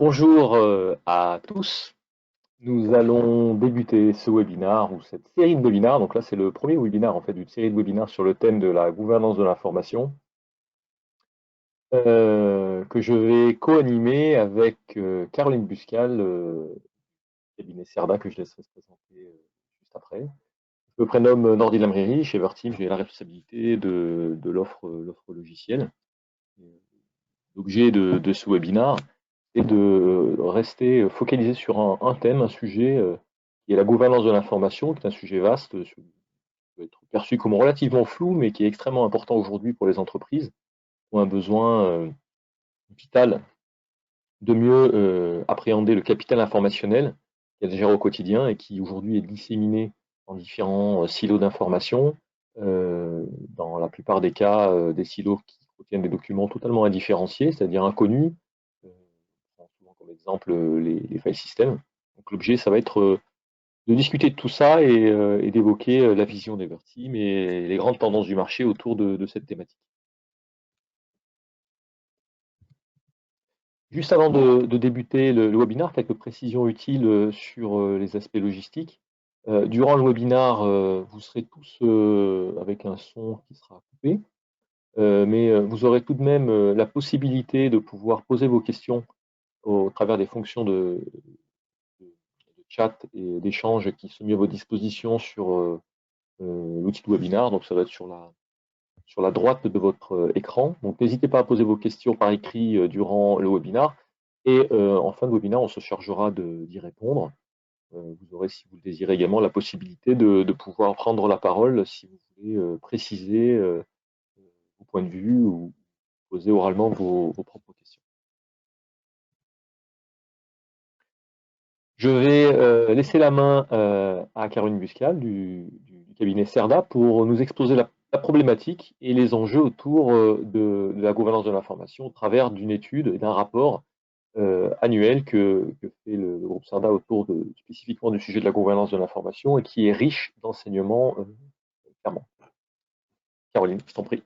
Bonjour à tous. Nous allons débuter ce webinaire ou cette série de webinaires. Donc là, c'est le premier webinaire en fait d'une série de webinaires sur le thème de la gouvernance de l'information que je vais co-animer avec Caroline Buscal, cabinet CERDA, que je laisserai se présenter juste après. Je me prénomme Nordi Lamriri, chez Everteam, j'ai la responsabilité de l'offre logicielle. L'objet de ce webinaire est de rester focalisé sur un thème, un sujet qui est la gouvernance de l'information, qui est un sujet vaste, qui peut être perçu comme relativement flou, mais qui est extrêmement important aujourd'hui pour les entreprises, qui ont un besoin vital de mieux appréhender le capital informationnel qu'elles gèrent au quotidien et qui aujourd'hui est disséminé en différents silos d'information. Dans la plupart des cas, des silos qui contiennent des documents totalement indifférenciés, c'est-à-dire inconnus. On prend souvent comme exemple les file systems. Donc l'objet, ça va être de discuter de tout ça et d'évoquer la vision d'Everteam et les grandes tendances du marché autour de cette thématique. Juste avant de débuter le webinaire, quelques précisions utiles sur les aspects logistiques. Durant le webinaire, vous serez tous avec un son qui sera coupé, mais vous aurez tout de même la possibilité de pouvoir poser vos questions au travers des fonctions de chat et d'échange qui sont mis à votre disposition sur l'outil de webinaire. Donc ça va être sur la droite de votre écran. Donc n'hésitez pas à poser vos questions par écrit durant le webinaire. Et en fin de webinaire, on se chargera d'y répondre. Vous aurez, si vous le désirez également, la possibilité de pouvoir prendre la parole si vous voulez préciser vos points de vue ou poser oralement vos propres questions. Je vais laisser la main à Caroline Buscal du cabinet CERDA pour nous exposer la problématique et les enjeux autour de la gouvernance de l'information au travers d'une étude et d'un rapport annuel que fait le groupe CERDA autour spécifiquement du sujet de la gouvernance de l'information et qui est riche d'enseignements, clairement. Caroline, je t'en prie.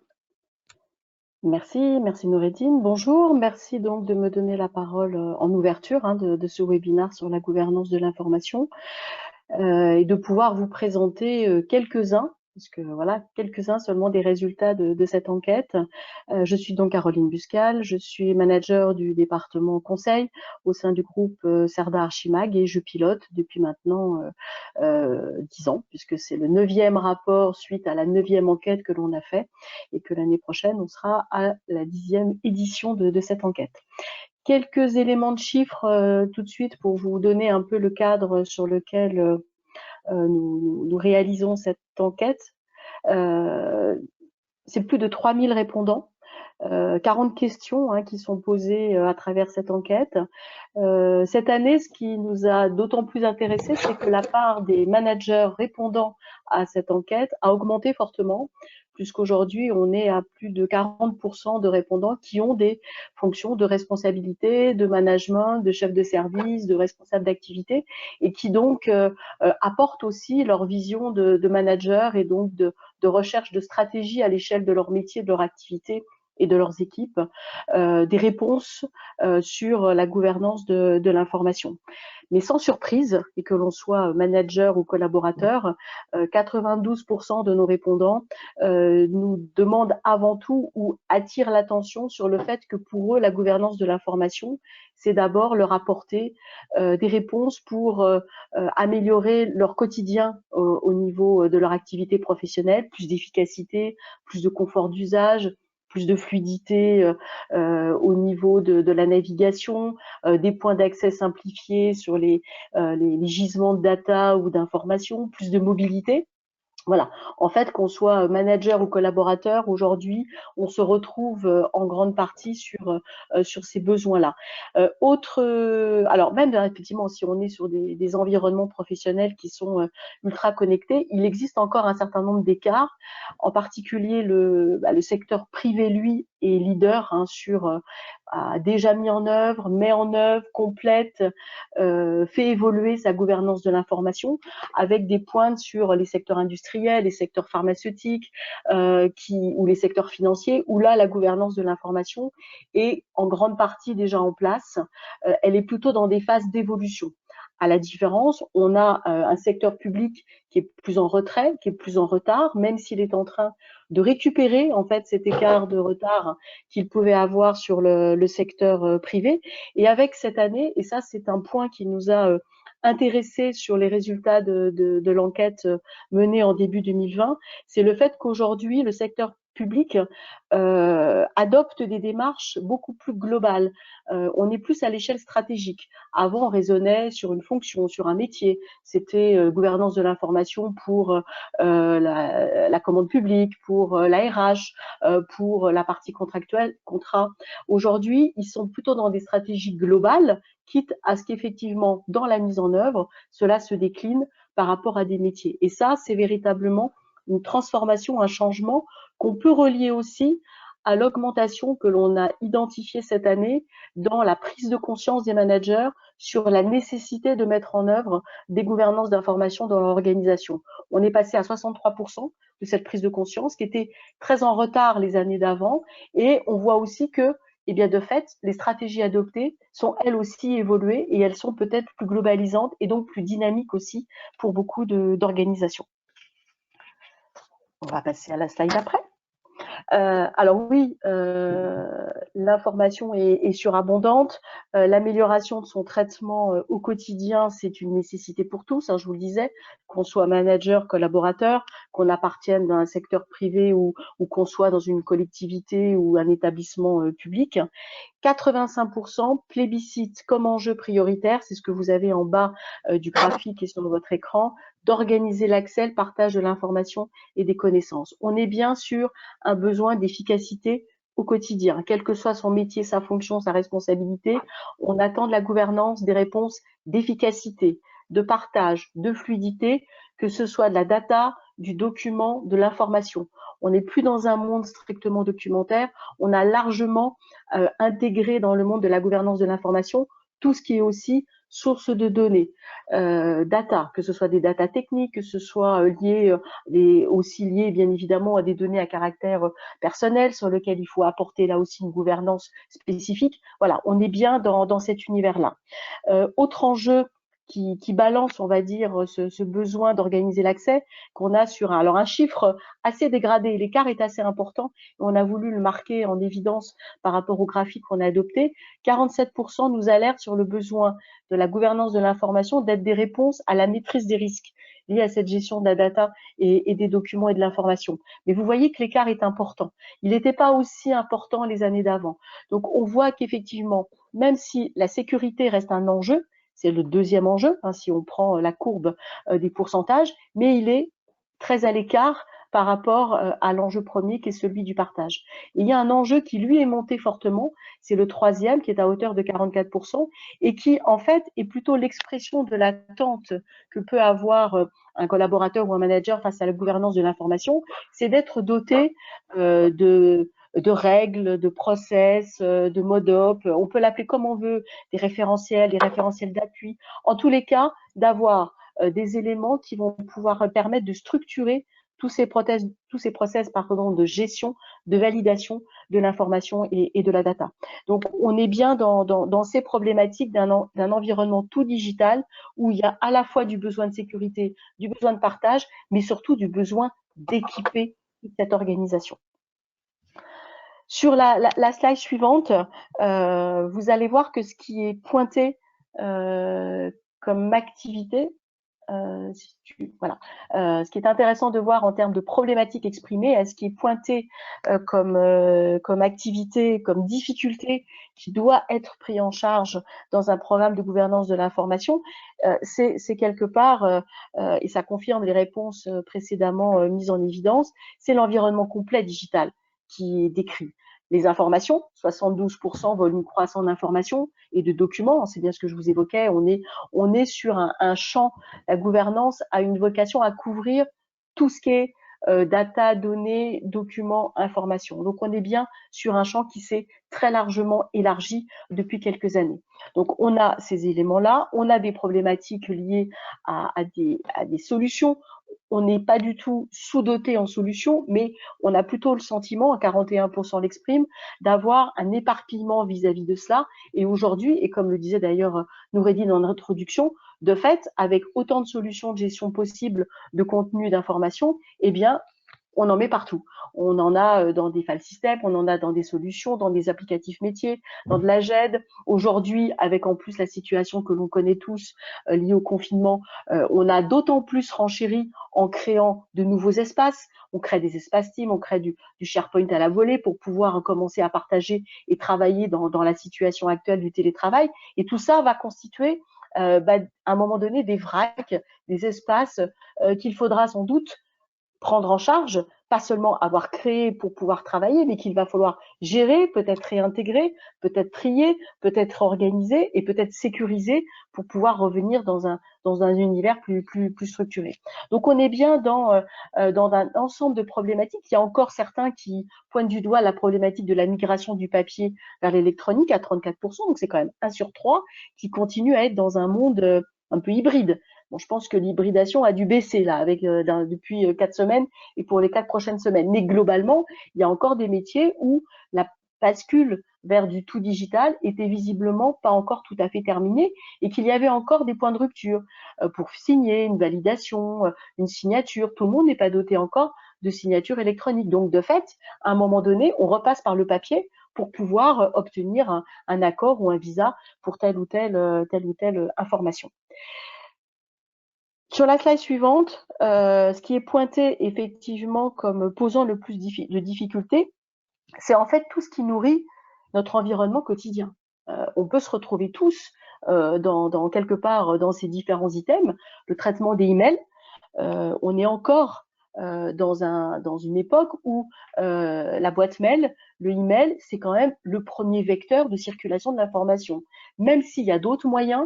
Merci Noureddine. Bonjour, merci donc de me donner la parole en ouverture de ce webinaire sur la gouvernance de l'information et de pouvoir vous présenter quelques-uns, parce que voilà, quelques-uns seulement des résultats de cette enquête. Je suis donc Caroline Buscal, je suis manager du département conseil au sein du groupe CERDA Archimag et je pilote depuis maintenant 10 ans, puisque c'est le 9e rapport suite à la 9e enquête que l'on a fait et que l'année prochaine, on sera à la 10e édition de cette enquête. Quelques éléments de chiffres tout de suite pour vous donner un peu le cadre sur lequel nous réalisons cette enquête. C'est plus de 3000 répondants, 40 questions qui sont posées à travers cette enquête. Cette année, ce qui nous a d'autant plus intéressé, c'est que la part des managers répondant à cette enquête a augmenté fortement, puisqu'aujourd'hui, on est à plus de 40% de répondants qui ont des fonctions de responsabilité, de management, de chef de service, de responsable d'activité, et qui donc apportent aussi leur vision de manager et donc de recherche de stratégie à l'échelle de leur métier, de leur activité et de leurs équipes, des réponses sur la gouvernance de l'information. Mais sans surprise, et que l'on soit manager ou collaborateur, 92% de nos répondants nous demandent avant tout ou attirent l'attention sur le fait que pour eux, la gouvernance de l'information, c'est d'abord leur apporter des réponses pour améliorer leur quotidien au niveau de leur activité professionnelle, plus d'efficacité, plus de confort d'usage, plus de fluidité au niveau de la navigation, des points d'accès simplifiés sur les gisements de data ou d'informations, plus de mobilité. Voilà. En fait, qu'on soit manager ou collaborateur, aujourd'hui, on se retrouve en grande partie sur ces besoins-là. Alors même effectivement, si on est sur des environnements professionnels qui sont ultra connectés, il existe encore un certain nombre d'écarts. En particulier, le secteur privé, lui, est leader sur a déjà mis en œuvre, met en œuvre, complète, fait évoluer sa gouvernance de l'information avec des pointes sur les secteurs industriels, les secteurs pharmaceutiques ou les secteurs financiers, où là, la gouvernance de l'information est en grande partie déjà en place. Elle est plutôt dans des phases d'évolution. À la différence, on a un secteur public qui est plus en retrait, qui est plus en retard, même s'il est en train de récupérer en fait cet écart de retard qu'il pouvait avoir sur le secteur privé. Et avec cette année, et ça c'est un point qui nous a intéressé sur les résultats de l'enquête menée en début 2020, c'est le fait qu'aujourd'hui le secteur public adopte des démarches beaucoup plus globales. On est plus à l'échelle stratégique. Avant, on raisonnait sur une fonction, sur un métier. C'était gouvernance de l'information pour la commande publique, pour la RH, pour la partie contractuelle, contrat. Aujourd'hui, ils sont plutôt dans des stratégies globales, quitte à ce qu'effectivement, dans la mise en œuvre, cela se décline par rapport à des métiers. Et ça, c'est véritablement une transformation, un changement qu'on peut relier aussi à l'augmentation que l'on a identifiée cette année dans la prise de conscience des managers sur la nécessité de mettre en œuvre des gouvernances d'information dans l'organisation. On est passé à 63% de cette prise de conscience qui était très en retard les années d'avant, et on voit aussi que eh bien, de fait, les stratégies adoptées sont elles aussi évoluées et elles sont peut-être plus globalisantes et donc plus dynamiques aussi pour beaucoup d'organisations. On va passer à la slide d'après. Alors oui, l'information est surabondante. L'amélioration de son traitement au quotidien, c'est une nécessité pour tous, hein, je vous le disais, qu'on soit manager, collaborateur, qu'on appartienne dans un secteur privé ou qu'on soit dans une collectivité ou un établissement public. 85% plébiscite comme enjeu prioritaire, c'est ce que vous avez en bas du graphique et sur votre écran, d'organiser l'accès, le partage de l'information et des connaissances. On est bien sur un besoin d'efficacité au quotidien, quel que soit son métier, sa fonction, sa responsabilité. On attend de la gouvernance des réponses d'efficacité, de partage, de fluidité, que ce soit de la data, du document, de l'information. On n'est plus dans un monde strictement documentaire, on a largement intégré dans le monde de la gouvernance de l'information tout ce qui est aussi source de données, data, que ce soit des data techniques, que ce soit aussi lié bien évidemment à des données à caractère personnel sur lesquelles il faut apporter là aussi une gouvernance spécifique. Voilà, on est bien dans cet univers-là. Autre enjeu qui balance, on va dire, ce besoin d'organiser l'accès qu'on a sur un chiffre assez dégradé. L'écart est assez important et on a voulu le marquer en évidence par rapport au graphique qu'on a adopté. 47% nous alertent sur le besoin de la gouvernance de l'information d'être des réponses à la maîtrise des risques liés à cette gestion de la data et des documents et de l'information. Mais vous voyez que l'écart est important. Il n'était pas aussi important les années d'avant. Donc on voit qu'effectivement, même si la sécurité reste un enjeu, c'est le deuxième enjeu, hein, si on prend la courbe des pourcentages, mais il est très à l'écart par rapport à l'enjeu premier qui est celui du partage. Et il y a un enjeu qui lui est monté fortement, c'est le troisième qui est à hauteur de 44% et qui en fait est plutôt l'expression de l'attente que peut avoir un collaborateur ou un manager face à la gouvernance de l'information, c'est d'être doté de règles, de process, de mode op, on peut l'appeler comme on veut, des référentiels d'appui. En tous les cas, d'avoir des éléments qui vont pouvoir permettre de structurer tous ces process de gestion, de validation de l'information et de la data. Donc, on est bien dans ces problématiques d'un environnement tout digital où il y a à la fois du besoin de sécurité, du besoin de partage, mais surtout du besoin d'équiper cette organisation. Sur la slide suivante, vous allez voir que ce qui est pointé comme activité, ce qui est intéressant de voir en termes de problématiques exprimées, ce qui est pointé comme activité, comme difficulté qui doit être pris en charge dans un programme de gouvernance de l'information, c'est quelque part, et ça confirme les réponses précédemment mises en évidence, c'est l'environnement complet digital qui est décrit. Les informations, 72% volume croissant d'informations et de documents, c'est bien ce que je vous évoquais, on est sur un champ, la gouvernance a une vocation à couvrir tout ce qui est data, données, documents, informations. Donc on est bien sur un champ qui s'est très largement élargi depuis quelques années. Donc on a ces éléments-là, on a des problématiques liées à des solutions. On n'est pas du tout sous-doté en solutions, mais on a plutôt le sentiment, à 41% l'exprime, d'avoir un éparpillement vis-à-vis de cela. Et aujourd'hui, et comme le disait d'ailleurs Noureddine en introduction, de fait, avec autant de solutions de gestion possibles de contenu, d'information, eh bien, on en met partout. On en a dans des file systems, on en a dans des solutions, dans des applicatifs métiers, dans de la GED. Aujourd'hui, avec en plus la situation que l'on connaît tous liée au confinement, on a d'autant plus renchéri en créant de nouveaux espaces. On crée des espaces Teams, on crée du SharePoint à la volée pour pouvoir commencer à partager et travailler dans la situation actuelle du télétravail. Et tout ça va constituer à un moment donné des vracs, des espaces qu'il faudra sans doute prendre en charge, pas seulement avoir créé pour pouvoir travailler, mais qu'il va falloir gérer, peut-être réintégrer, peut-être trier, peut-être organiser et peut-être sécuriser pour pouvoir revenir dans un univers plus structuré. Donc on est bien dans un ensemble de problématiques. Il y a encore certains qui pointent du doigt la problématique de la migration du papier vers l'électronique à 34%, donc c'est quand même 1 sur 3 qui continue à être dans un monde un peu hybride. Bon, je pense que l'hybridation a dû baisser là depuis 4 semaines et pour les 4 prochaines semaines. Mais globalement, il y a encore des métiers où la bascule vers du tout digital était visiblement pas encore tout à fait terminée et qu'il y avait encore des points de rupture pour signer une validation, une signature. Tout le monde n'est pas doté encore de signature électronique. Donc, de fait, à un moment donné, on repasse par le papier pour pouvoir obtenir un accord ou un visa pour telle ou telle information. Sur la slide suivante, ce qui est pointé effectivement comme posant le plus de difficultés, c'est en fait tout ce qui nourrit notre environnement quotidien. On peut se retrouver tous dans quelque part dans ces différents items. Le traitement des emails, on est encore dans une époque où la boîte mail, le email, c'est quand même le premier vecteur de circulation de l'information. Même s'il y a d'autres moyens,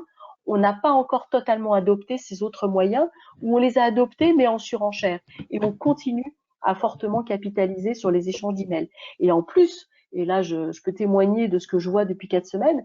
on n'a pas encore totalement adopté ces autres moyens, ou on les a adoptés mais en surenchère. Et on continue à fortement capitaliser sur les échanges d'emails. Et en plus, et là je peux témoigner de ce que je vois depuis 4 semaines,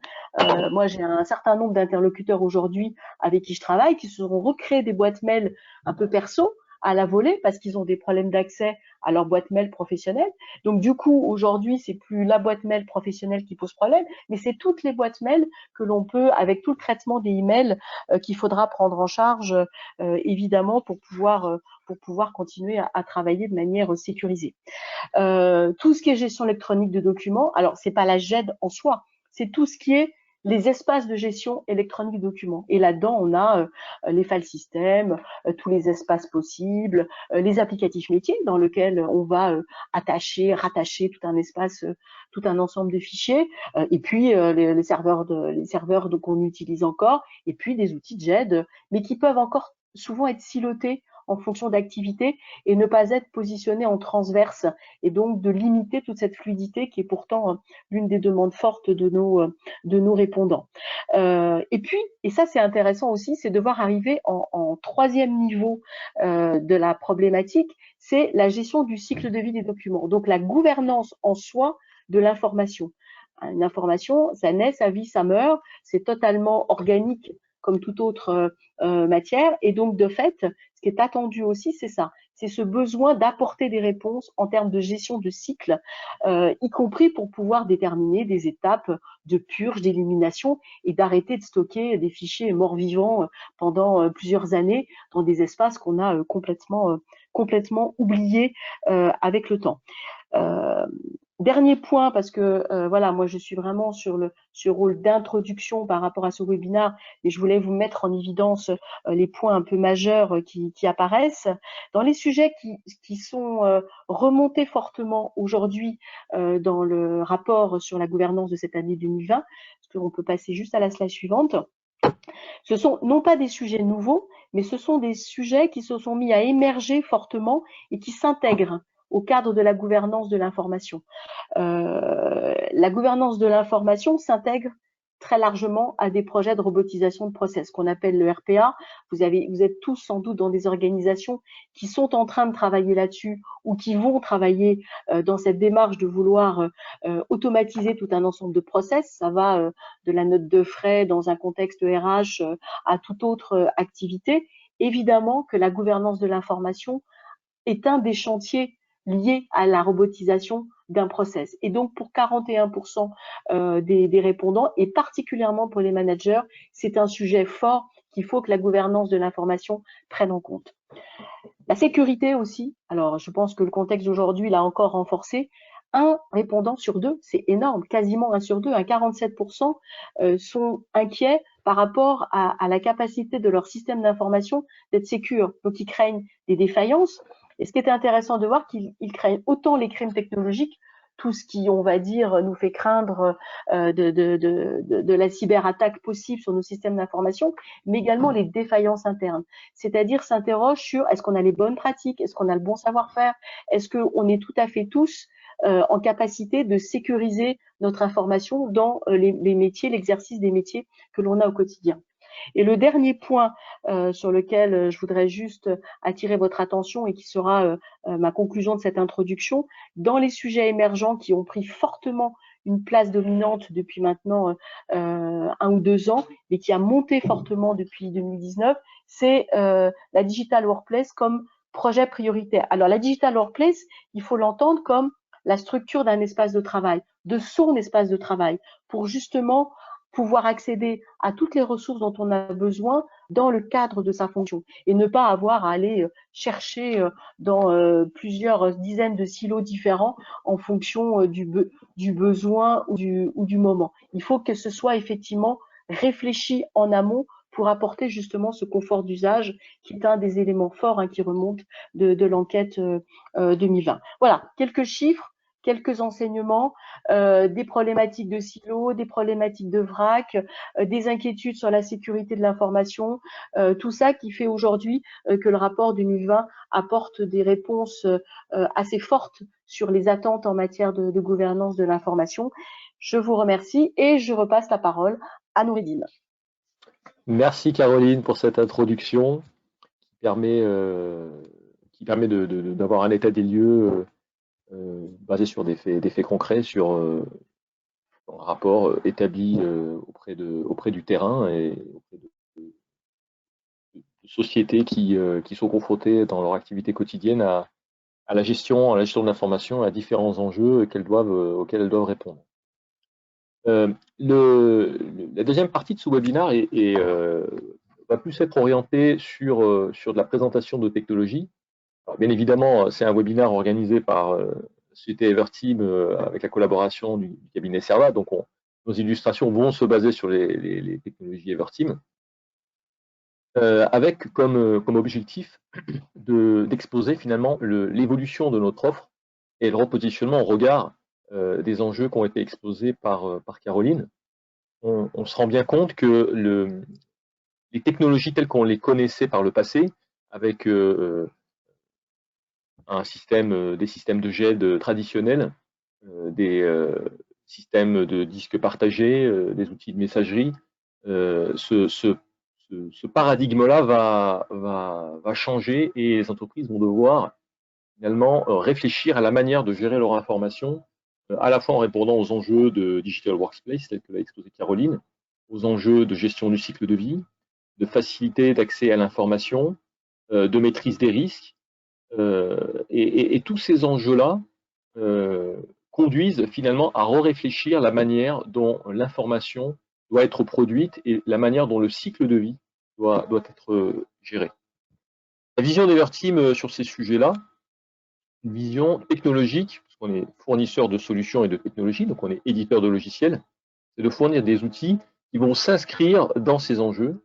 moi j'ai un certain nombre d'interlocuteurs aujourd'hui avec qui je travaille qui se sont recréés des boîtes mail un peu perso à la volée parce qu'ils ont des problèmes d'accès à leur boîte mail professionnelle. Donc du coup, aujourd'hui, c'est plus la boîte mail professionnelle qui pose problème, mais c'est toutes les boîtes mail que l'on peut, avec tout le traitement des emails qu'il faudra prendre en charge, évidemment, pour pouvoir continuer à travailler de manière sécurisée. Tout ce qui est gestion électronique de documents, alors c'est pas la GED en soi, c'est tout ce qui est les espaces de gestion électronique de documents. Et là-dedans, on a les file systems, tous les espaces possibles, les applicatifs métiers dans lesquels on va rattacher tout un espace, tout un ensemble de fichiers, et puis les serveurs qu'on utilise encore, et puis des outils de GED, mais qui peuvent encore souvent être silotés en fonction d'activité et ne pas être positionnés en transverse et donc de limiter toute cette fluidité qui est pourtant l'une des demandes fortes de nos répondants. Et puis, et ça c'est intéressant aussi, c'est de voir arriver en troisième niveau de la problématique, c'est la gestion du cycle de vie des documents. Donc la gouvernance en soi de l'information. Une information, ça naît, ça vit, ça meurt, c'est totalement organique comme toute autre matière. Et donc, de fait, ce qui est attendu aussi, c'est ça. C'est ce besoin d'apporter des réponses en termes de gestion de cycle, y compris pour pouvoir déterminer des étapes de purge, d'élimination et d'arrêter de stocker des fichiers morts-vivants pendant plusieurs années dans des espaces qu'on a complètement oubliés avec le temps. Dernier point, parce que voilà, moi je suis vraiment sur ce rôle d'introduction par rapport à ce webinaire, et je voulais vous mettre en évidence les points un peu majeurs qui apparaissent. Dans les sujets qui sont remontés fortement aujourd'hui dans le rapport sur la gouvernance de cette année 2020, parce qu'on peut passer juste à la slide suivante, ce sont non pas des sujets nouveaux, mais ce sont des sujets qui se sont mis à émerger fortement et qui s'intègrent au cadre de la gouvernance de l'information. La gouvernance de l'information s'intègre très largement à des projets de robotisation de process, qu'on appelle le RPA. Vous êtes tous sans doute dans des organisations qui sont en train de travailler là-dessus ou qui vont travailler dans cette démarche de vouloir automatiser tout un ensemble de process. Ça va de la note de frais dans un contexte RH à toute autre activité. Évidemment que la gouvernance de l'information est un des chantiers liés à la robotisation d'un process. Et donc, pour 41% des répondants, et particulièrement pour les managers, c'est un sujet fort qu'il faut que la gouvernance de l'information prenne en compte. La sécurité aussi, alors je pense que le contexte d'aujourd'hui l'a encore renforcé. Un répondant sur deux, c'est énorme, quasiment un sur deux, 47% sont inquiets par rapport à la capacité de leur système d'information d'être sécure. Donc ils craignent des défaillances. Et ce qui est intéressant de voir, qu'ils craignent autant les crimes technologiques, tout ce qui, on va dire, nous fait craindre de la cyberattaque possible sur nos systèmes d'information, mais également les défaillances internes. C'est-à-dire s'interroge sur est-ce qu'on a les bonnes pratiques, est-ce qu'on a le bon savoir-faire, est-ce qu'on est tout à fait tous en capacité de sécuriser notre information dans les métiers, l'exercice des métiers que l'on a au quotidien. Et le dernier point sur lequel je voudrais juste attirer votre attention et qui sera ma conclusion de cette introduction, dans les sujets émergents qui ont pris fortement une place dominante depuis maintenant 1 ou 2 ans, mais qui a monté fortement depuis 2019, c'est la Digital Workplace comme projet prioritaire. Alors la Digital Workplace, il faut l'entendre comme la structure d'un espace de travail, de son espace de travail, pour justement pouvoir accéder à toutes les ressources dont on a besoin dans le cadre de sa fonction et ne pas avoir à aller chercher dans plusieurs dizaines de silos différents en fonction du besoin ou du moment. Il faut que ce soit effectivement réfléchi en amont pour apporter justement ce confort d'usage qui est un des éléments forts qui remonte de l'enquête 2020. Voilà, quelques chiffres, quelques enseignements, des problématiques de silos, des problématiques de vrac, des inquiétudes sur la sécurité de l'information, tout ça qui fait aujourd'hui que le rapport 2020 apporte des réponses assez fortes sur les attentes en matière de gouvernance de l'information. Je vous remercie et je repasse la parole à Noureddine. Merci Caroline pour cette introduction qui permet d'avoir un état des lieux basé sur des faits concrets, sur un rapport établi auprès du terrain et auprès de sociétés qui sont confrontées dans leur activité quotidienne à la gestion de l'information, à différents enjeux auxquels elles doivent répondre. La deuxième partie de ce webinaire va plus être orientée sur de la présentation de technologies. Alors, bien évidemment, c'est un webinaire organisé par la société Everteam avec la collaboration du cabinet Cerda. Donc, nos illustrations vont se baser sur les technologies Everteam, avec comme objectif d'exposer finalement l'évolution de notre offre et le repositionnement au regard des enjeux qui ont été exposés par Caroline. On se rend bien compte que les technologies telles qu'on les connaissait par le passé, avec des systèmes de GED traditionnels, des systèmes de disques partagés, des outils de messagerie, ce paradigme-là va changer et les entreprises vont devoir finalement réfléchir à la manière de gérer leur information, à la fois en répondant aux enjeux de Digital Workplace, tels que l'a exposé Caroline, aux enjeux de gestion du cycle de vie, de facilité d'accès à l'information, de maîtrise des risques. Et tous ces enjeux-là conduisent finalement à réfléchir la manière dont l'information doit être produite et la manière dont le cycle de vie doit être géré. La vision d'Everteam sur ces sujets-là, une vision technologique, parce qu'on est fournisseur de solutions et de technologies, donc on est éditeur de logiciels, c'est de fournir des outils qui vont s'inscrire dans ces enjeux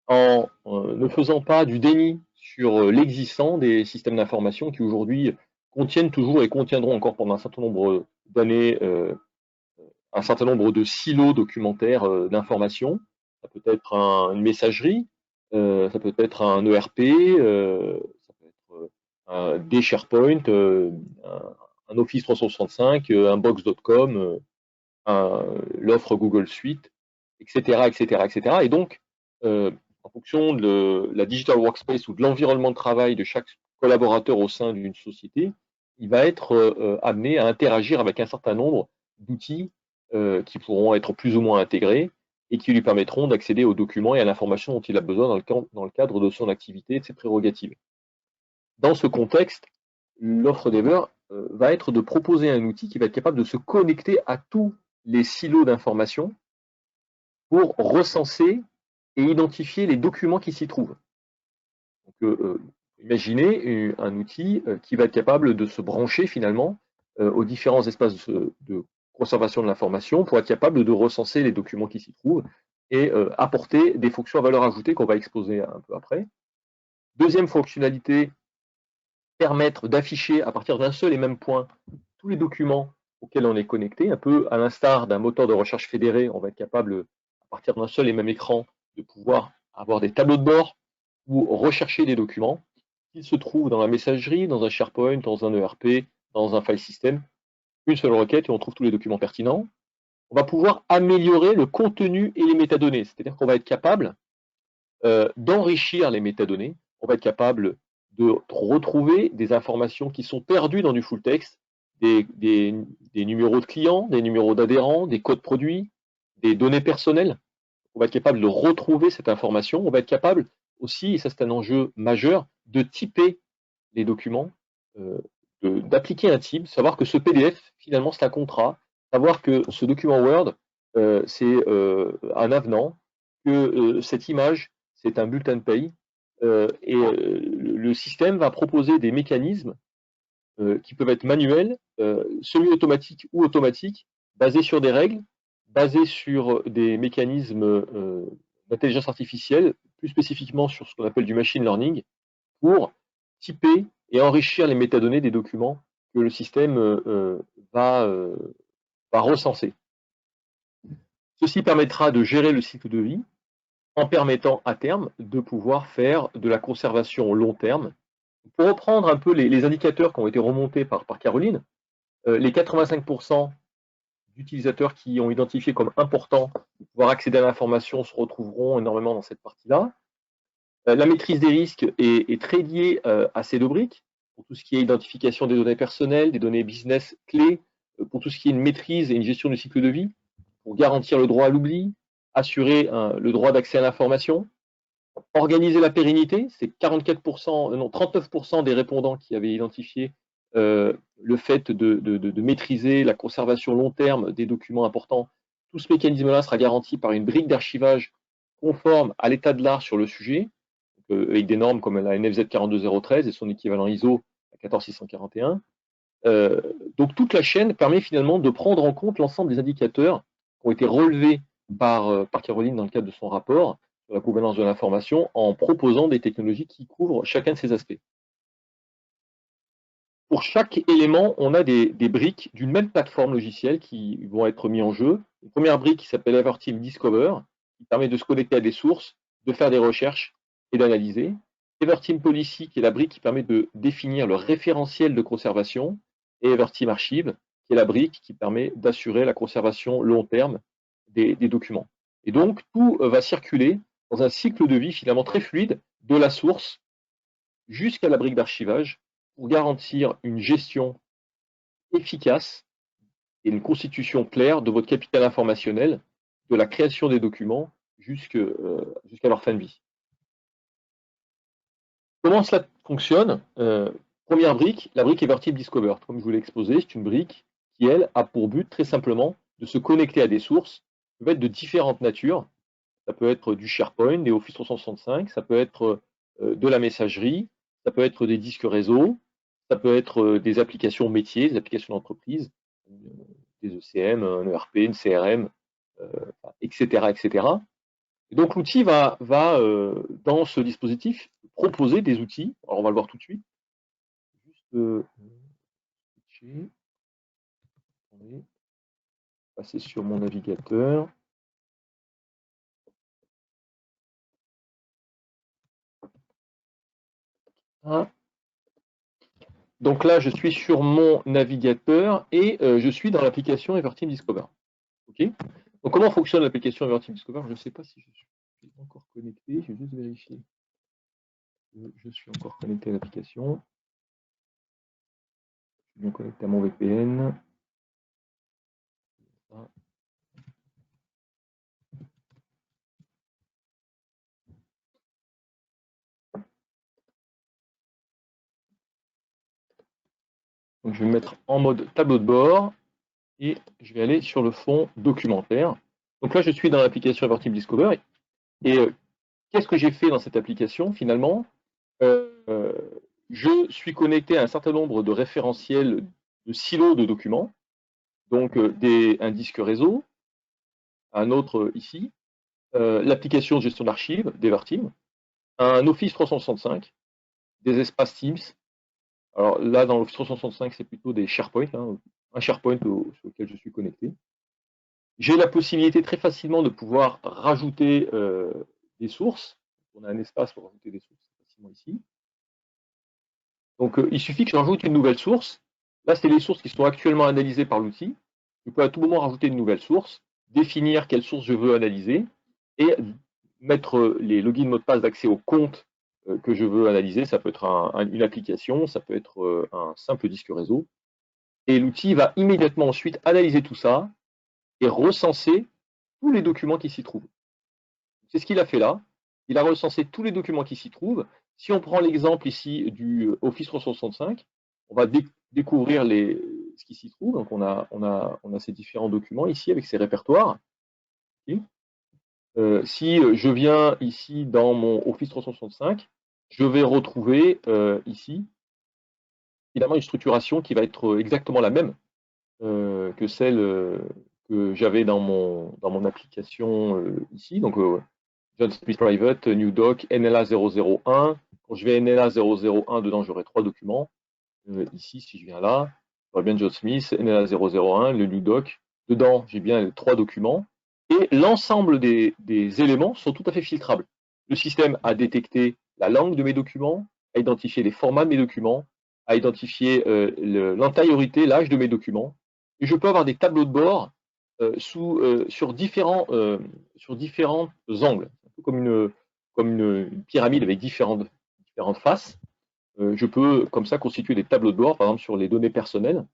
en ne faisant pas du déni sur l'existant des systèmes d'information qui aujourd'hui contiennent toujours et contiendront encore pendant un certain nombre d'années un certain nombre de silos documentaires d'informations. Ça peut être une messagerie, ça peut être un ERP, ça peut être des SharePoint, un Office 365, un Box.com, l'offre Google Suite. etc., etc., etc. Et donc, en fonction de la digital workspace ou de l'environnement de travail de chaque collaborateur au sein d'une société, il va être amené à interagir avec un certain nombre d'outils qui pourront être plus ou moins intégrés et qui lui permettront d'accéder aux documents et à l'information dont il a besoin dans le cadre de son activité et de ses prérogatives. Dans ce contexte, l'offre d'Ever va être de proposer un outil qui va être capable de se connecter à tous les silos d'informations pour recenser et identifier les documents qui s'y trouvent. Donc, imaginez un outil qui va être capable de se brancher finalement aux différents espaces de conservation de l'information pour être capable de recenser les documents qui s'y trouvent et apporter des fonctions à valeur ajoutée qu'on va exposer un peu après. Deuxième fonctionnalité, permettre d'afficher à partir d'un seul et même point tous les documents auxquels on est connecté, un peu à l'instar d'un moteur de recherche fédéré, on va être capable, à partir d'un seul et même écran, de pouvoir avoir des tableaux de bord ou rechercher des documents qui se trouvent dans la messagerie, dans un SharePoint, dans un ERP, dans un file system. Une seule requête et on trouve tous les documents pertinents. On va pouvoir améliorer le contenu et les métadonnées, c'est-à-dire qu'on va être capable d'enrichir les métadonnées, on va être capable de retrouver des informations qui sont perdues dans du full text, des numéros de clients, des numéros d'adhérents, des codes produits, des données personnelles. On va être capable de retrouver cette information. On va être capable aussi, et ça c'est un enjeu majeur, de typer les documents, d'appliquer un type, savoir que ce PDF, finalement, c'est un contrat, savoir que ce document Word, c'est un avenant, que cette image, c'est un bulletin de paye, le système va proposer des mécanismes qui peuvent être manuels, semi-automatiques ou automatiques, basés sur des règles, basés sur des mécanismes d'intelligence artificielle, plus spécifiquement sur ce qu'on appelle du machine learning, pour typer et enrichir les métadonnées des documents que le système va recenser. Ceci permettra de gérer le cycle de vie en permettant à terme de pouvoir faire de la conservation long terme. Pour reprendre un peu les indicateurs qui ont été remontés par Caroline, les 85% d'utilisateurs qui ont identifié comme important de pouvoir accéder à l'information se retrouveront énormément dans cette partie-là. La maîtrise des risques est très liée à ces deux briques, pour tout ce qui est identification des données personnelles, des données business clés, pour tout ce qui est une maîtrise et une gestion du cycle de vie, pour garantir le droit à l'oubli, assurer le droit d'accès à l'information, organiser la pérennité, c'est 39% des répondants qui avaient identifié le fait de maîtriser la conservation long terme des documents importants. Tout ce mécanisme-là sera garanti par une brique d'archivage conforme à l'état de l'art sur le sujet, avec des normes comme la NFZ 42013 et son équivalent ISO 14641. Donc toute la chaîne permet finalement de prendre en compte l'ensemble des indicateurs qui ont été relevés par Caroline dans le cadre de son rapport sur la gouvernance de l'information en proposant des technologies qui couvrent chacun de ces aspects. Pour chaque élément, on a des briques d'une même plateforme logicielle qui vont être mis en jeu. Une première brique qui s'appelle Everteam Discover, qui permet de se connecter à des sources, de faire des recherches et d'analyser. Everteam Policy, qui est la brique qui permet de définir le référentiel de conservation. Et Everteam Archive, qui est la brique qui permet d'assurer la conservation long terme des documents. Et donc, tout va circuler dans un cycle de vie finalement très fluide, de la source jusqu'à la brique d'archivage, pour garantir une gestion efficace et une constitution claire de votre capital informationnel, de la création des documents jusqu'à leur fin de vie. Comment cela fonctionne? Première brique, la brique Everteam Discover. Comme je vous l'ai exposé, c'est une brique qui, elle, a pour but très simplement de se connecter à des sources qui peuvent être de différentes natures. Ça peut être du SharePoint, des Office 365, ça peut être de la messagerie, ça peut être des disques réseau, ça peut être des applications métiers, des applications d'entreprise, des ECM, un ERP, une CRM, etc., etc. Et donc l'outil va dans ce dispositif, proposer des outils. Alors on va le voir tout de suite. Juste passer sur mon navigateur. Ah. Donc là, je suis sur mon navigateur et je suis dans l'application Everteam Discover. Okay, Donc, comment fonctionne l'application Everteam Discover? Je ne sais pas si je suis encore connecté. Je vais juste vérifier. Je suis encore connecté à l'application. Je suis bien connecté à mon VPN. Donc, je vais me mettre en mode tableau de bord et je vais aller sur le fond documentaire. Donc là, je suis dans l'application Everteam Discover. Et qu'est-ce que j'ai fait dans cette application finalement? Je suis connecté à un certain nombre de référentiels de silos de documents, donc un disque réseau, un autre ici, l'application de gestion d'archives d'Everteam, un Office 365, des espaces Teams. Alors là, dans l'Office 365, c'est plutôt des SharePoint, hein, un SharePoint sur lequel je suis connecté. J'ai la possibilité très facilement de pouvoir rajouter des sources. On a un espace pour rajouter des sources facilement ici. Donc, il suffit que je rajoute une nouvelle source. Là, c'est les sources qui sont actuellement analysées par l'outil. Je peux à tout moment rajouter une nouvelle source, définir quelle source je veux analyser et mettre les logins mots de passe d'accès au compte que je veux analyser. Ça peut être une application, ça peut être un simple disque réseau. Et l'outil va immédiatement ensuite analyser tout ça et recenser tous les documents qui s'y trouvent. C'est ce qu'il a fait là. Il a recensé tous les documents qui s'y trouvent. Si on prend l'exemple ici du Office 365, on va découvrir ce qui s'y trouve. Donc on a ces différents documents ici avec ces répertoires. Okay. Si je viens ici dans mon Office 365, je vais retrouver ici évidemment une structuration qui va être exactement la même que celle que j'avais dans mon application ici. Donc John Smith Private, New Doc, NLA 001. Quand je vais NLA 001, dedans, j'aurai 3 documents. Ici, si je viens là, j'aurai bien John Smith, NLA 001, le New Doc. Dedans, j'ai bien les 3 documents. Et l'ensemble des éléments sont tout à fait filtrables. Le système a détecté la langue de mes documents, a identifié les formats de mes documents, a identifié l'antériorité, l'âge de mes documents. Et je peux avoir des tableaux de bord sur différents angles, un peu comme une pyramide avec différentes faces. Je peux comme ça constituer des tableaux de bord, par exemple sur les données personnelles.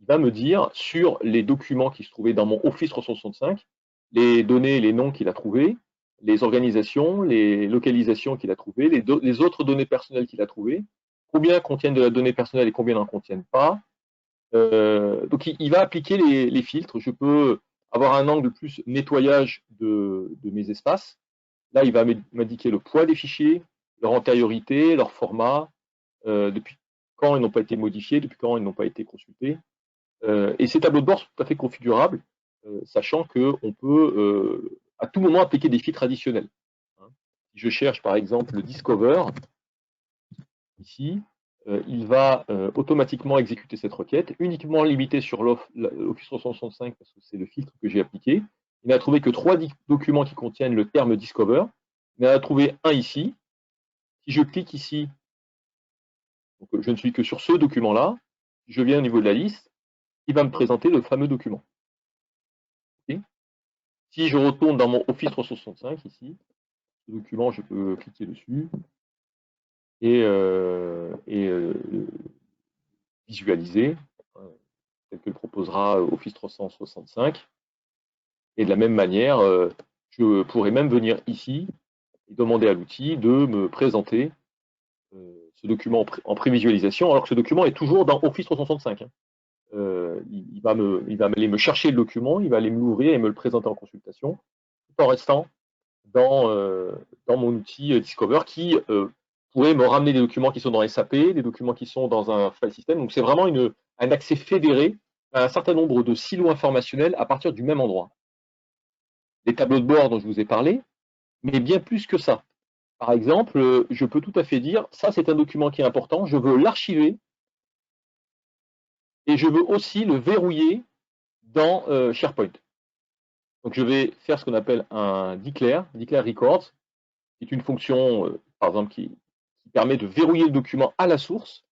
Il va me dire sur les documents qui se trouvaient dans mon Office 365, les données, les noms qu'il a trouvés, les organisations, les localisations qu'il a trouvées, les autres données personnelles qu'il a trouvées, combien contiennent de la donnée personnelle et combien n'en contiennent pas. Donc il va appliquer les filtres. Je peux avoir un angle de plus nettoyage de mes espaces. Là, il va m'indiquer le poids des fichiers, leur antériorité, leur format, depuis quand ils n'ont pas été modifiés, depuis quand ils n'ont pas été consultés. Et ces tableaux de bord sont tout à fait configurables, sachant qu'on peut à tout moment appliquer des filtres additionnels. Si je cherche par exemple le Discover, ici, il va automatiquement exécuter cette requête, uniquement limitée sur l'Office 365 parce que c'est le filtre que j'ai appliqué. Il n'a trouvé que 3 documents qui contiennent le terme Discover. Il en a trouvé un ici. Si je clique ici, donc je ne suis que sur ce document-là, je viens au niveau de la liste, il va me présenter le fameux document. Okay. Si je retourne dans mon Office 365, ici, ce document, je peux cliquer dessus et visualiser, tel que le proposera Office 365. Et de la même manière, je pourrais même venir ici et demander à l'outil de me présenter ce document en prévisualisation, alors que ce document est toujours dans Office 365. Il va aller me chercher le document, il va aller me l'ouvrir et me le présenter en consultation, tout en restant dans mon outil Discover qui pourrait me ramener des documents qui sont dans SAP, des documents qui sont dans un file system. Donc c'est vraiment un accès fédéré à un certain nombre de silos informationnels à partir du même endroit. Les tableaux de bord dont je vous ai parlé, mais bien plus que ça. Par exemple, je peux tout à fait dire, ça c'est un document qui est important, je veux l'archiver et je veux aussi le verrouiller dans SharePoint. Donc je vais faire ce qu'on appelle un declare records, qui est une fonction, par exemple, qui permet de verrouiller le document à la source.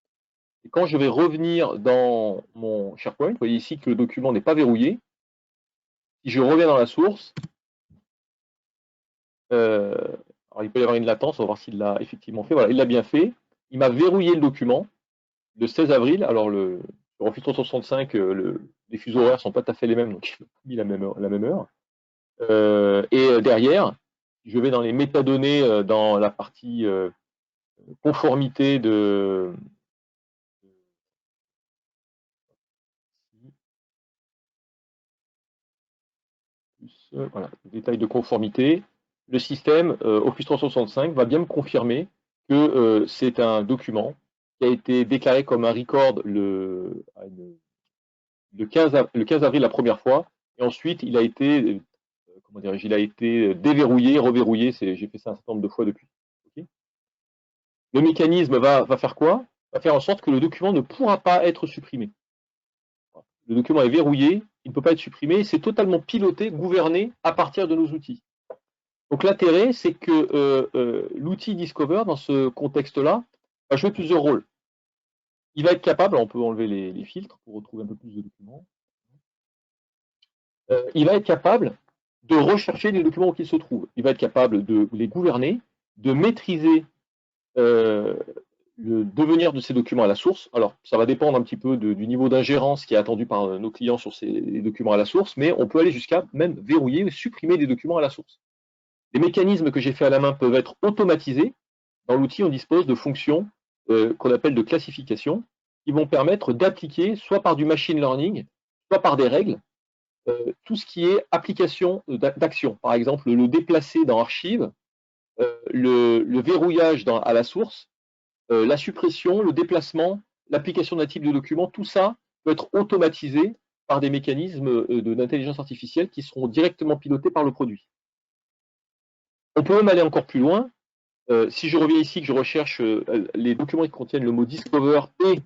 Et quand je vais revenir dans mon SharePoint, vous voyez ici que le document n'est pas verrouillé. Si je reviens dans la source, alors il peut y avoir une latence, on va voir s'il l'a effectivement fait. Voilà, il l'a bien fait. Il m'a verrouillé le document le 16 avril. Alors, le Office 365, les fuseaux horaires ne sont pas tout à fait les mêmes, donc il m'a mis la même heure. Et derrière, je vais dans les métadonnées, dans la partie conformité de. Voilà, détail de conformité. Le système Office 365 va bien me confirmer que c'est un document qui a été déclaré comme un record le 15 avril la première fois, et ensuite il a été, comment dirais-je, il a été déverrouillé, reverrouillé, j'ai fait ça un certain nombre de fois depuis. Okay. Le mécanisme va faire quoi? Va faire en sorte que le document ne pourra pas être supprimé. Le document est verrouillé, il ne peut pas être supprimé, c'est totalement piloté, gouverné à partir de nos outils. Donc l'intérêt, c'est que l'outil Discover, dans ce contexte-là, va jouer plusieurs rôles. Il va être capable, on peut enlever les filtres pour retrouver un peu plus de documents, il va être capable de rechercher les documents où ils se trouvent. Il va être capable de les gouverner, de maîtriser le devenir de ces documents à la source. Alors, ça va dépendre un petit peu du niveau d'ingérence qui est attendu par nos clients sur ces documents à la source, mais on peut aller jusqu'à même verrouiller et supprimer des documents à la source. Les mécanismes que j'ai fait à la main peuvent être automatisés. Dans l'outil, on dispose de fonctions qu'on appelle de classification, qui vont permettre d'appliquer, soit par du machine learning, soit par des règles, tout ce qui est application d'action. Par exemple, le déplacer dans Archive, le verrouillage à la source, la suppression, le déplacement, l'application d'un type de document, tout ça peut être automatisé par des mécanismes d'intelligence artificielle qui seront directement pilotés par le produit. On peut même aller encore plus loin. Si je reviens ici, que je recherche les documents qui contiennent le mot Discover et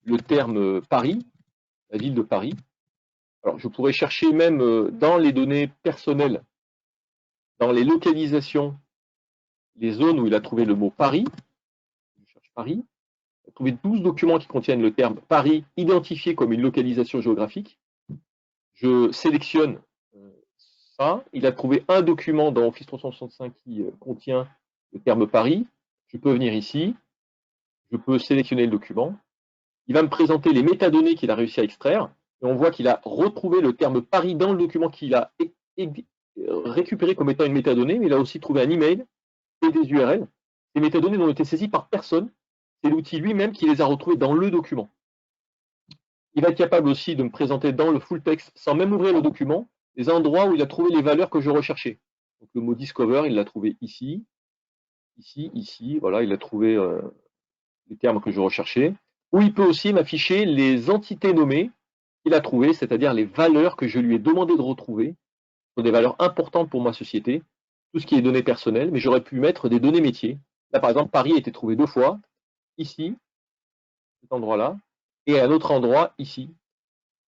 le terme Paris, la ville de Paris, alors je pourrais chercher même dans les données personnelles, dans les localisations, les zones où il a trouvé le mot Paris. Je cherche Paris. Il a trouvé 12 documents qui contiennent le terme Paris identifié comme une localisation géographique. Je sélectionne ça. Il a trouvé un document dans Office 365 qui contient le terme Paris. Je peux venir ici. Je peux sélectionner le document. Il va me présenter les métadonnées qu'il a réussi à extraire. Et on voit qu'il a retrouvé le terme Paris dans le document qu'il a récupéré comme étant une métadonnée, mais il a aussi trouvé un email et des URL. Les métadonnées n'ont été saisies par personne. C'est l'outil lui-même qui les a retrouvées dans le document. Il va être capable aussi de me présenter dans le full text, sans même ouvrir le document, les endroits où il a trouvé les valeurs que je recherchais. Donc le mot Discover, il l'a trouvé ici, ici, ici. Voilà, il a trouvé les termes que je recherchais. Ou il peut aussi m'afficher les entités nommées qu'il a trouvées, c'est-à-dire les valeurs que je lui ai demandé de retrouver, ce sont des valeurs importantes pour ma société, tout ce qui est données personnelles, mais j'aurais pu mettre des données métiers. Là, par exemple, Paris a été trouvé 2 fois, ici, cet endroit-là, et à un autre endroit, ici.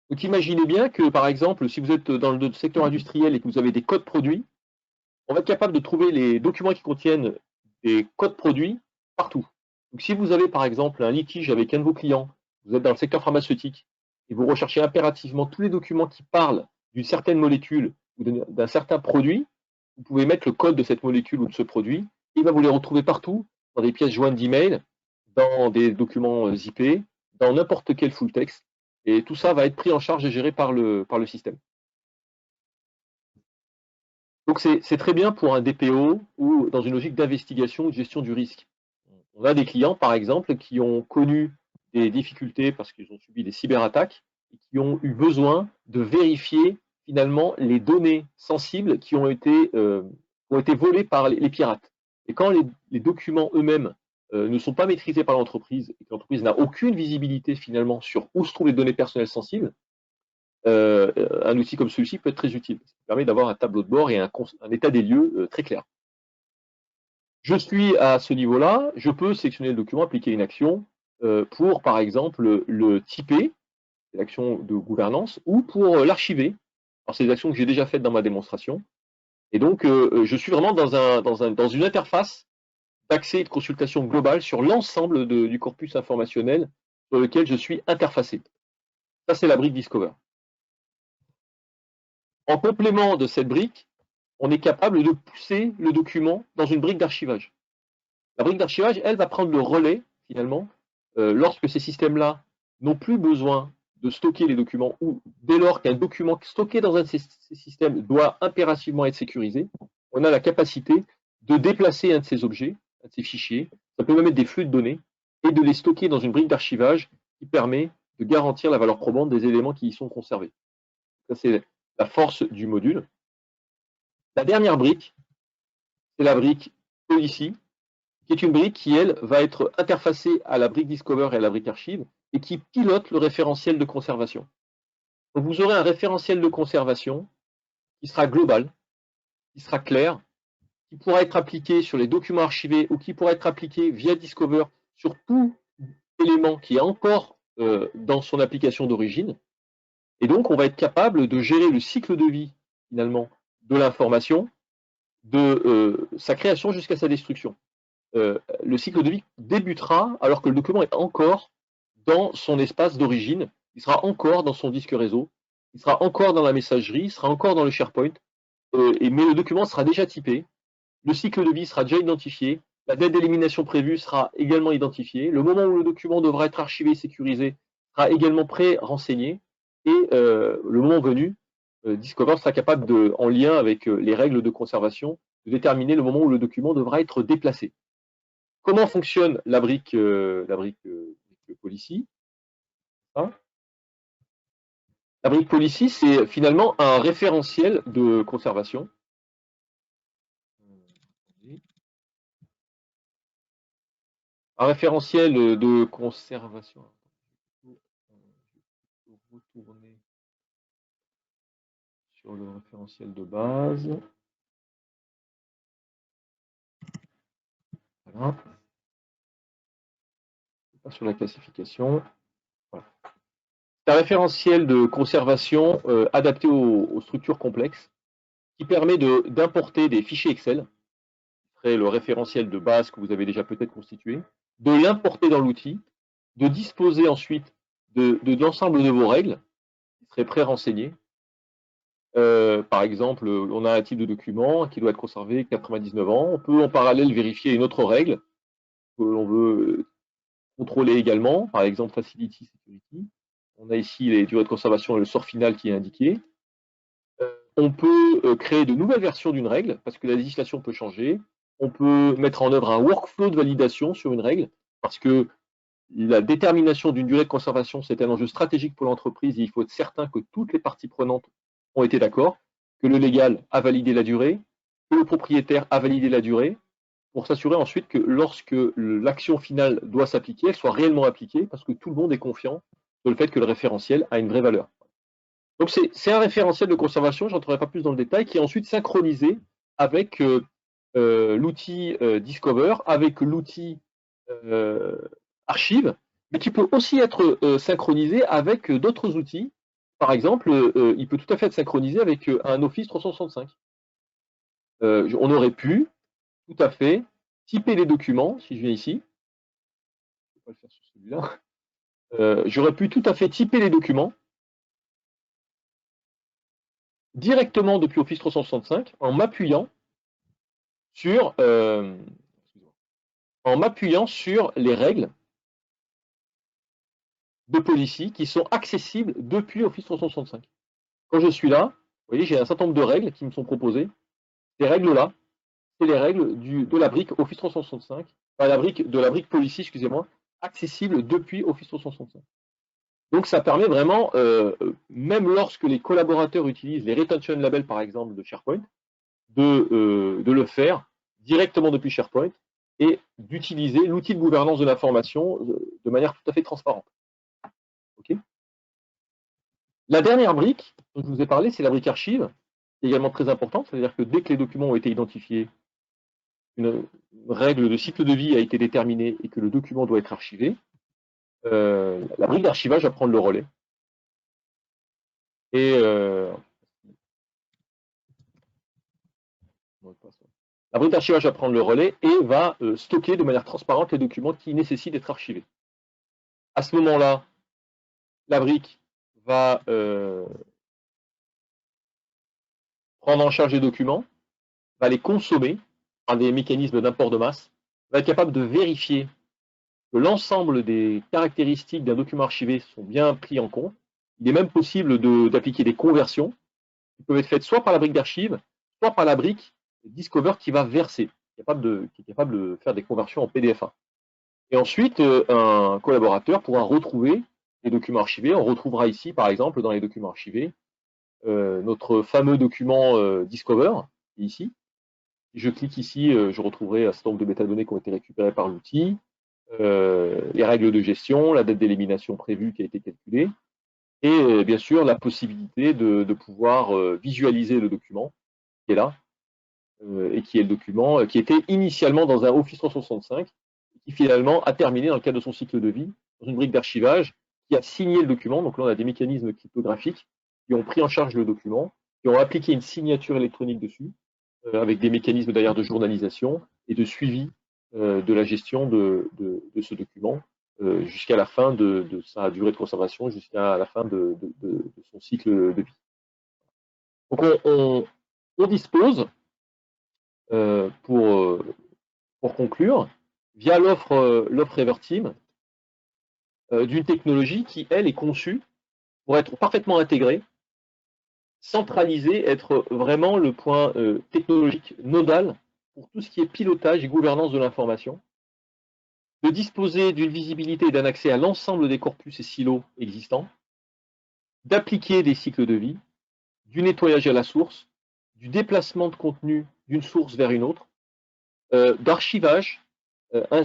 Donc imaginez bien que, par exemple, si vous êtes dans le secteur industriel et que vous avez des codes produits, on va être capable de trouver les documents qui contiennent des codes produits partout. Donc si vous avez, par exemple, un litige avec un de vos clients, vous êtes dans le secteur pharmaceutique, et vous recherchez impérativement tous les documents qui parlent d'une certaine molécule ou d'un certain produit, vous pouvez mettre le code de cette molécule ou de ce produit, et il va vous les retrouver partout, dans des pièces jointes d'email, dans des documents zippés, dans n'importe quel full text, et tout ça va être pris en charge et géré par le système. Donc c'est très bien pour un DPO ou dans une logique d'investigation ou de gestion du risque. On a des clients, par exemple, qui ont connu des difficultés parce qu'ils ont subi des cyberattaques et qui ont eu besoin de vérifier finalement les données sensibles qui ont été volées par les pirates. Et quand les documents eux-mêmes ne sont pas maîtrisés par l'entreprise et que l'entreprise n'a aucune visibilité finalement sur où se trouvent les données personnelles sensibles, un outil comme celui-ci peut être très utile. Ça permet d'avoir un tableau de bord et un état des lieux très clair. Je suis à ce niveau-là, je peux sélectionner le document, appliquer une action pour, par exemple, le typer, l'action de gouvernance, ou pour l'archiver. Alors, c'est des actions que j'ai déjà faites dans ma démonstration. Et donc, je suis vraiment dans une interface d'accès et de consultation globale sur l'ensemble du corpus informationnel sur lequel je suis interfacé. Ça, c'est la brique Discover. En complément de cette brique, on est capable de pousser le document dans une brique d'archivage. La brique d'archivage, elle, va prendre le relais, finalement, lorsque ces systèmes-là n'ont plus besoin de stocker les documents, ou dès lors qu'un document stocké dans un de ces systèmes doit impérativement être sécurisé, on a la capacité de déplacer un de ces objets, un de ces fichiers, ça peut même être des flux de données, et de les stocker dans une brique d'archivage qui permet de garantir la valeur probante des éléments qui y sont conservés. Ça, c'est la force du module. La dernière brique, c'est la brique Policy, qui est une brique qui, elle, va être interfacée à la brique Discover et à la brique Archive, et qui pilote le référentiel de conservation. Donc vous aurez un référentiel de conservation qui sera global, qui sera clair, qui pourra être appliqué sur les documents archivés ou qui pourra être appliqué via Discover sur tout élément qui est encore dans son application d'origine. Et donc, on va être capable de gérer le cycle de vie, finalement, de l'information, de sa création jusqu'à sa destruction. Le cycle de vie débutera alors que le document est encore dans son espace d'origine, il sera encore dans son disque réseau, il sera encore dans la messagerie, il sera encore dans le SharePoint, mais le document sera déjà typé, le cycle de vie sera déjà identifié, la date d'élimination prévue sera également identifiée, le moment où le document devra être archivé et sécurisé sera également pré-renseigné, et le moment venu, Discover sera capable, en lien avec les règles de conservation, de déterminer le moment où le document devra être déplacé. Comment fonctionne la brique Policy, hein? La brique Policy, c'est finalement un référentiel de conservation. Un référentiel de conservation. Je vais retourner sur le référentiel de base. Voilà. Pas sur la classification. Voilà. C'est un référentiel de conservation adapté aux structures complexes qui permet d'importer des fichiers Excel, qui serait le référentiel de base que vous avez déjà peut-être constitué, de l'importer dans l'outil, de disposer ensuite de l'ensemble de vos règles, qui seraient pré-renseignées. Par exemple, on a un type de document qui doit être conservé 99 ans. On peut en parallèle vérifier une autre règle que l'on veut contrôler également, par exemple Facility Security. On a ici les durées de conservation et le sort final qui est indiqué. On peut créer de nouvelles versions d'une règle, parce que la législation peut changer. On peut mettre en œuvre un workflow de validation sur une règle, parce que la détermination d'une durée de conservation, c'est un enjeu stratégique pour l'entreprise et il faut être certain que toutes les parties prenantes ont été d'accord, que le légal a validé la durée, que le propriétaire a validé la durée, pour s'assurer ensuite que lorsque l'action finale doit s'appliquer, elle soit réellement appliquée, parce que tout le monde est confiant sur le fait que le référentiel a une vraie valeur. Donc c'est un référentiel de conservation, je n'entrerai pas plus dans le détail, qui est ensuite synchronisé avec l'outil Discover, avec l'outil Archive, mais qui peut aussi être synchronisé avec d'autres outils. Par exemple, il peut tout à fait être synchronisé avec un Office 365. On aurait pu tout à fait typer les documents, si je viens ici, je ne vais pas le faire sur celui-là, j'aurais pu tout à fait typer les documents directement depuis Office 365 en m'appuyant sur les règles de policy qui sont accessibles depuis Office 365. Quand je suis là, vous voyez, j'ai un certain nombre de règles qui me sont proposées. Ces règles-là, c'est les règles de la brique Office 365, de la brique policy, excusez-moi, accessible depuis Office 365. Donc ça permet vraiment, même lorsque les collaborateurs utilisent les retention labels, par exemple, de SharePoint, de le faire directement depuis SharePoint et d'utiliser l'outil de gouvernance de l'information de manière tout à fait transparente. Okay. La dernière brique dont je vous ai parlé, c'est la brique archive, qui est également très importante, c'est-à-dire que dès que les documents ont été identifiés, une règle de cycle de vie a été déterminée et que le document doit être archivé, la brique d'archivage va prendre le relais. Et la brique d'archivage va prendre le relais et va stocker de manière transparente les documents qui nécessitent d'être archivés. À ce moment-là, la brique va prendre en charge les documents, va les consommer par des mécanismes d'import de masse, va être capable de vérifier que l'ensemble des caractéristiques d'un document archivé sont bien pris en compte. Il est même possible d'appliquer des conversions qui peuvent être faites soit par la brique d'archive, soit par la brique Discover qui va verser, qui est capable de faire des conversions en PDF-A. Et ensuite, un collaborateur pourra retrouver les documents archivés. On retrouvera ici, par exemple, dans les documents archivés, notre fameux document Discover, ici. Si je clique ici, je retrouverai un certain nombre de métadonnées qui ont été récupérées par l'outil, les règles de gestion, la date d'élimination prévue qui a été calculée, et bien sûr la possibilité de pouvoir visualiser le document qui est là, et qui est le document qui était initialement dans un Office 365, et qui finalement a terminé dans le cadre de son cycle de vie, dans une brique d'archivage, qui a signé le document. Donc là, on a des mécanismes cryptographiques qui ont pris en charge le document, qui ont appliqué une signature électronique dessus, avec des mécanismes d'ailleurs de journalisation et de suivi de la gestion de ce document jusqu'à la fin de sa durée de conservation, jusqu'à la fin de son cycle de vie. Donc on dispose, pour conclure, via l'offre Everteam, d'une technologie qui, elle, est conçue pour être parfaitement intégrée, centralisée, être vraiment le point technologique nodal pour tout ce qui est pilotage et gouvernance de l'information, de disposer d'une visibilité et d'un accès à l'ensemble des corpus et silos existants, d'appliquer des cycles de vie, du nettoyage à la source, du déplacement de contenu d'une source vers une autre, d'archivage,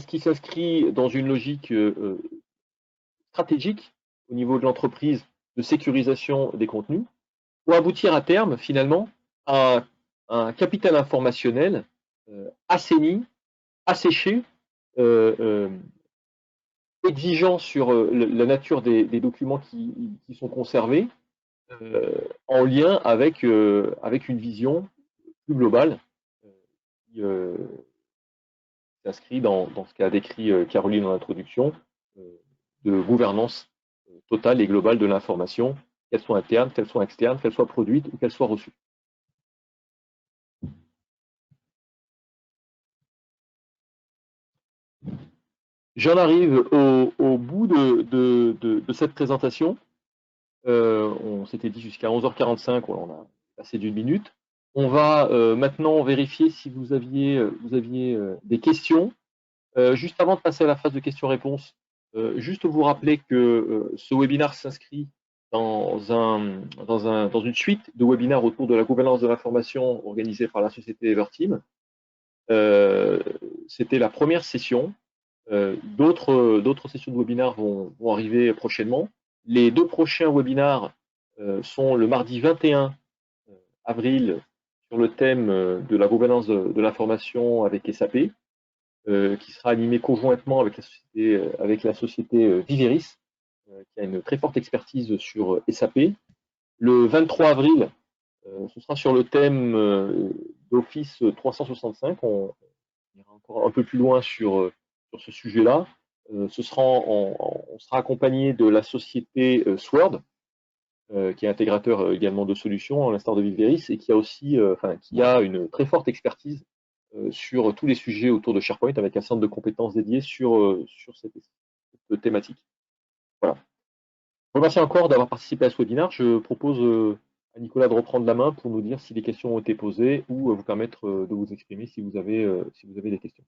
qui s'inscrit dans une logique stratégique au niveau de l'entreprise de sécurisation des contenus, pour aboutir à terme, finalement, à un capital informationnel assaini, asséché, exigeant sur la nature des documents qui sont conservés, en lien avec une vision plus globale qui s'inscrit dans ce qu'a décrit Caroline en introduction, de gouvernance totale et globale de l'information, qu'elle soit interne, qu'elle soit externe, qu'elle soit produite ou qu'elle soit reçue. J'en arrive au bout de cette présentation. On s'était dit jusqu'à 11h45, on a passé d'une minute. On va maintenant vérifier si vous aviez des questions. Juste avant de passer à la phase de questions-réponses, juste vous rappeler que ce webinaire s'inscrit dans une suite de webinaires autour de la gouvernance de l'information organisée par la société Everteam. C'était la première session. D'autres sessions de webinaires vont arriver prochainement. Les 2 prochains webinaires sont le mardi 21 avril sur le thème de la gouvernance de l'information avec SAP, qui sera animé conjointement avec la société Viveris, qui a une très forte expertise sur SAP. Le 23 avril, ce sera sur le thème d'Office 365. On ira encore un peu plus loin sur ce sujet-là. On sera accompagné de la société Sword, qui est intégrateur également de solutions, à l'instar de Viveris, et qui a aussi qui a une très forte expertise sur tous les sujets autour de SharePoint, avec un centre de compétences dédié sur cette thématique. Voilà. Je vous remercie encore d'avoir participé à ce webinaire. Je propose à Nicolas de reprendre la main pour nous dire si des questions ont été posées ou vous permettre de vous exprimer si vous avez des questions.